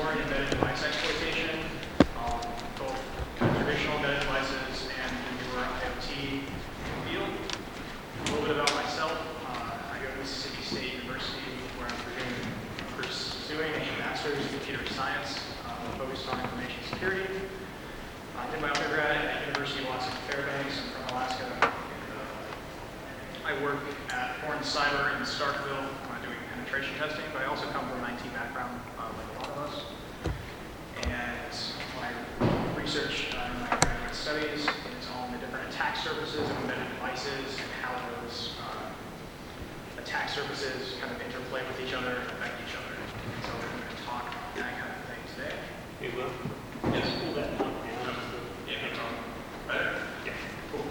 more in embedded device exploitation, both traditional embedded devices and the newer IoT field. A little bit about myself. I go to Mississippi State University, where I'm pursuing a master's in computer science focused on information security. I did my undergrad at University of Alaska Fairbanks. I'm from Alaska. I work at Horn Cyber in Starkville doing penetration testing, but I also come from an IT background, like a lot of us. And my research in my graduate studies is on the different attack surfaces of embedded devices and how those attack surfaces kind of interplay with each other and affect each other. So we're going to talk about that kind of thing today. You will? Yes. Pull that down. Yeah, better? Yeah. Cool.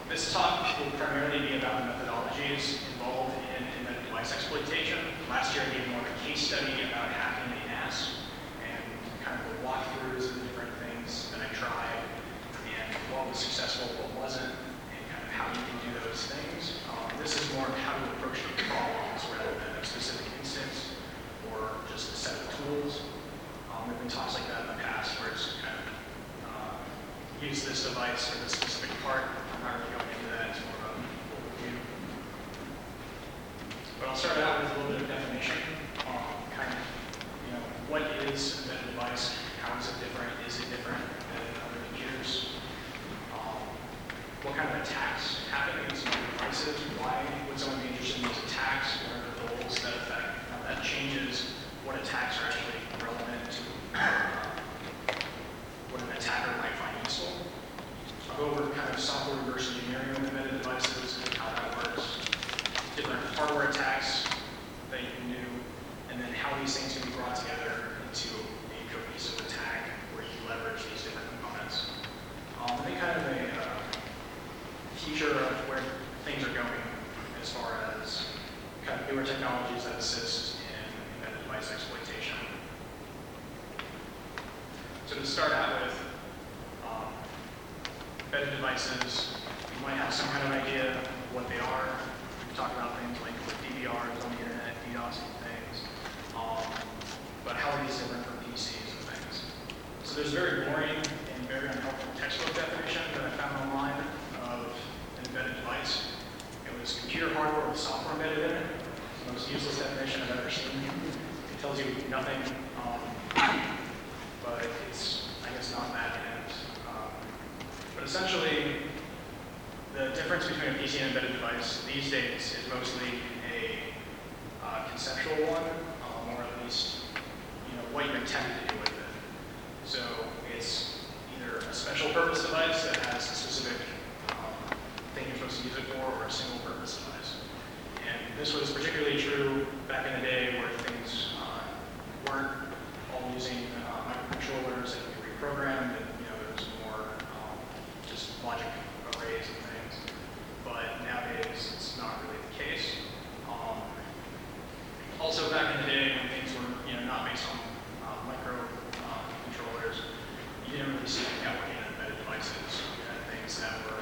This talk will primarily be about the methodologies involved in embedded device exploitation. Last year I gave more of a case study about hacking a NAS and kind of the walkthroughs of the different things that I tried and what was successful, what wasn't, and kind of how you can do those things. This is more of how to approach the problems rather than a specific instance or just a set of tools. There have been talks like that in the past where it's kind of use this device or this specific part. I'm not really going into that. It's more of an overview. But I'll start out with a little bit of definition. Kind of, what is an embedded device? How is it different? Is it different than other computers? What kind of attacks happen against embedded devices? Why would someone be interested in those attacks? What are the goals that affect? How that changes what attacks are actually relevant to what an attacker might find useful. I'll go over kind of software reverse engineering of embedded devices and how that works, different hardware attacks that you can do, and then how these things can be brought together into a cohesive attack where you leverage these different components. And then kind of a future of where things are going as far as kind of newer technologies that assist in embedded device exploitation. So to start out with, embedded devices, you might have some kind of idea of what they are. We talk about things like DVRs on the internet, DDoS and things. But how are these different from PCs and things? So there's a very boring and very unhelpful textbook definition that I found online of an embedded device. It was computer hardware with software embedded in it. It's the most useless definition I've ever seen. It tells you nothing, but it's, I guess, not that inept. But essentially, the difference between a PC and an embedded device these days is mostly a conceptual one, or at least what you're intended to do with it. So it's either a special purpose device that has a specific thing you're supposed to use it for, or a single purpose device. And this was particularly true back in the day where things weren't all using microcontrollers that could be reprogrammed, and there was more just logic arrays and things. But nowadays, it's not really the case. Also, back in the day when things were not based on microcontrollers, you didn't really see networking and embedded devices. You had things that were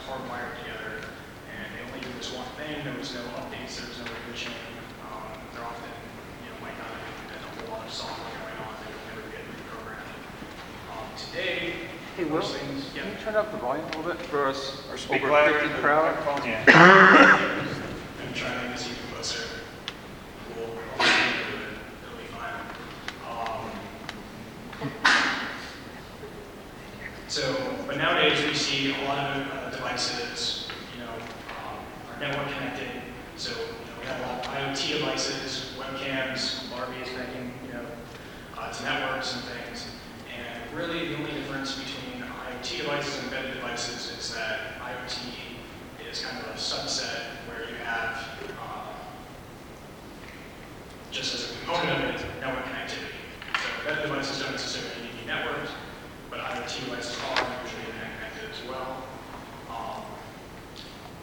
hardwired together, and they only did this one thing. There was no updates. There was no revision. There often might not have been a whole lot of software going on. They would never get reprogrammed. Today, hey, Will, things, can you turn up the volume a little bit for us, our Speak over louder 50 into the crowd? microphone, yeah. I'm trying to make this even closer. Cool. It'll be fine. But nowadays we see a lot of devices, are network connected. So we have a lot of IoT devices, webcams, Barbie is connecting, to networks and things. And really the only difference between IoT devices and embedded devices is that IoT is kind of a subset where you have, just as a component of it, network connectivity. So embedded devices don't necessarily need to be networked, but IoT devices are usually internet connected as well.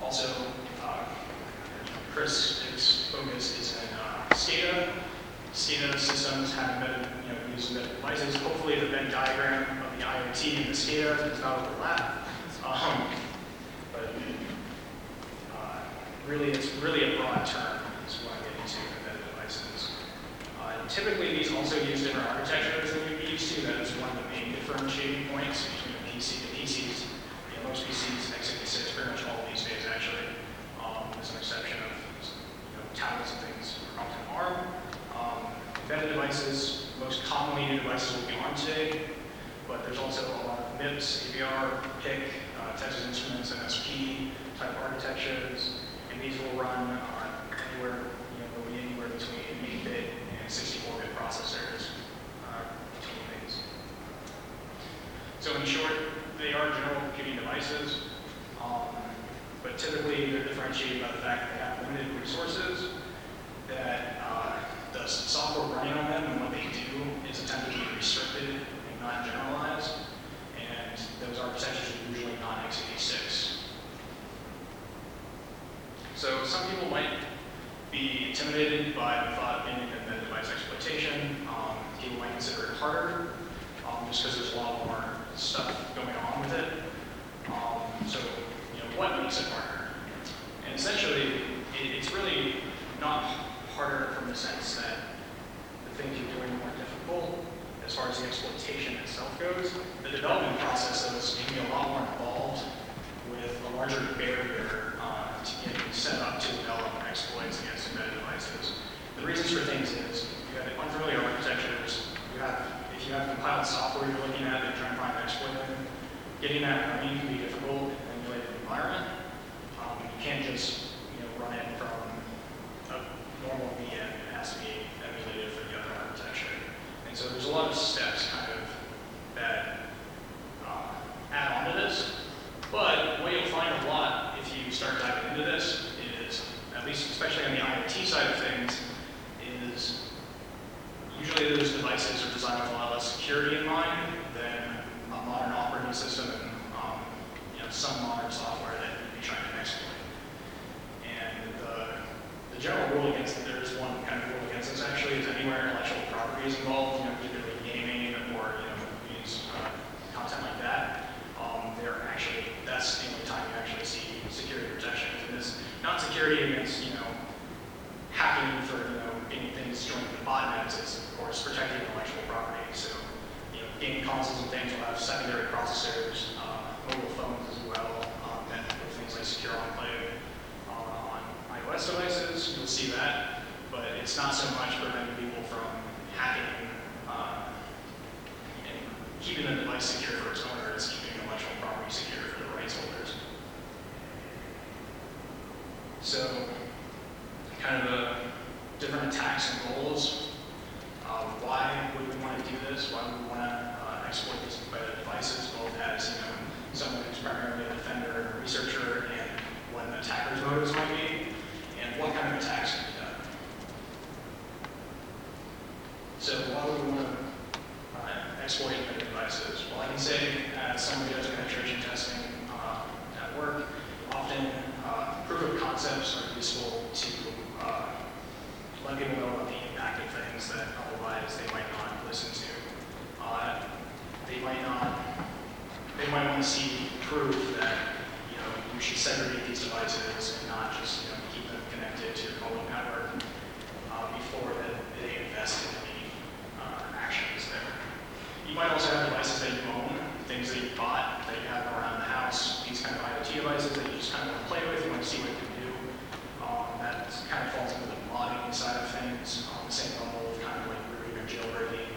Also, Chris's focus is in SCADA. SCADA systems have embedded, use embedded devices. Hopefully the Venn diagram of the IoT and the SCADA does not overlap. But really, it's really a broad term is what I'm getting to embedded devices. Typically, these also use different architectures than you'd be used to. That is one of the main differentiating points between a PC. The PCs, most PCs, x86, pretty much all these days actually, with some exception of tablets and things are often ARM. Embedded devices, most commonly used devices will be ARM today, but there's also a lot of MIPS, AVR, PIC, Texas Instruments, MSP type architectures, and these will run anywhere, will be anywhere between 8-bit and 64-bit processors between things. So in short, they are general computing devices, but typically they're differentiated by the fact that they have limited resources, that the software running on them and what they do is attempted to be restricted and not generalized, and those architectures are usually not x86. So some people might be intimidated by the thought of being in embedded device exploitation. People might consider it harder, just because there's a lot more stuff going on with it. So, what makes it harder? And essentially, it's really not harder from the sense that the things you're doing are more difficult as far as the exploitation itself goes. The development processes can be a lot more involved with a larger barrier to get set up to develop exploits against embedded devices. The reasons for things is you have unfamiliar architectures. If you have compiled software you're looking at that you're trying to find an exploit in, getting that running can be difficult in an emulated environment. You can't just run it from a normal VM. It has to be emulated for the other architecture. And so there's a lot of steps kind of that add on to this. But what you'll find a lot if you start diving into this is, at least especially on the IoT side of things, is usually those devices are designed with a lot less security in mind than a modern operating system and some modern software that you'd be trying to exploit. And the general rule against it, there's one kind of rule against this actually, is anywhere intellectual property is involved, either in gaming or movies, content like that. That's the only time you actually see security protection. And it's not security against hacking for getting things joined to botnets. It's of course protecting intellectual property. So gaming consoles and things will have secondary processors, mobile phones as well, and with things like Secure Enclave on iOS devices, you'll see that. But it's not so much preventing people from hacking and keeping the device secure for its owner. It's keeping intellectual property secure for the rights holders. So, kind of the different attacks and goals. Why would we want to do this? Why would we want to exploit these embedded devices, both as someone who's primarily a defender and a researcher, and what an attacker's motives might be, and what kind of attacks can be done. So why would we want to exploit embedded devices? Well, I can say, as somebody who does penetration testing at work, often proof of concepts are useful to let people know about the impact of things that otherwise they might not listen to. They might want to see proof that you should segregate these devices and not just keep them connected to your mobile network before that they invest in any actions there. You might also have devices that you own, things that you bought, that you have around the house, these kind of IoT devices that you just kind of want to play with, you want to see what it can do. That kind of falls into the modding side of things, on the same level of kind of like rooting or jailbreaking.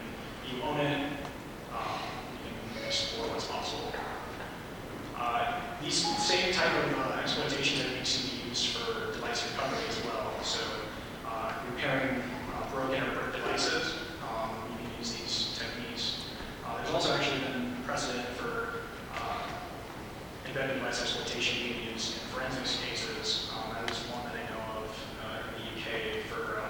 You own it, you can explore what's possible. These same type of exploitation techniques can be used for device recovery as well. So repairing broken or brick devices, you can use these techniques. There's also actually been precedent for embedded device exploitation being used in forensics cases. That is one that I know of in the UK for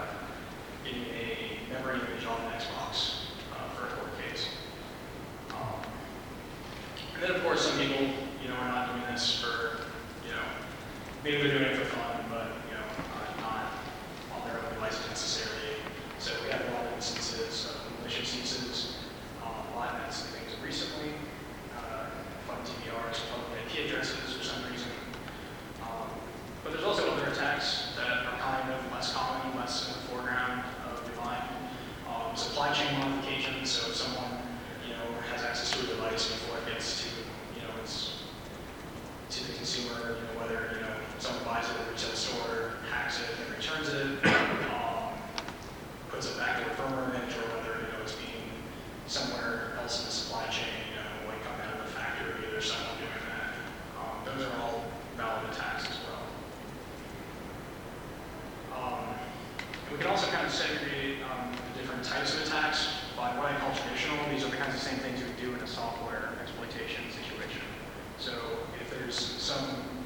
whether, someone buys it at a retail store, hacks it, and returns it, puts it back to a firmware image, or whether, it's being somewhere else in the supply chain, like coming out of the factory, there's someone doing that. Those are all valid attacks as well. We can also kind of segregate the different types of attacks by what I call traditional. These are the kinds of same things you would do in a software exploitation situation. So if there's some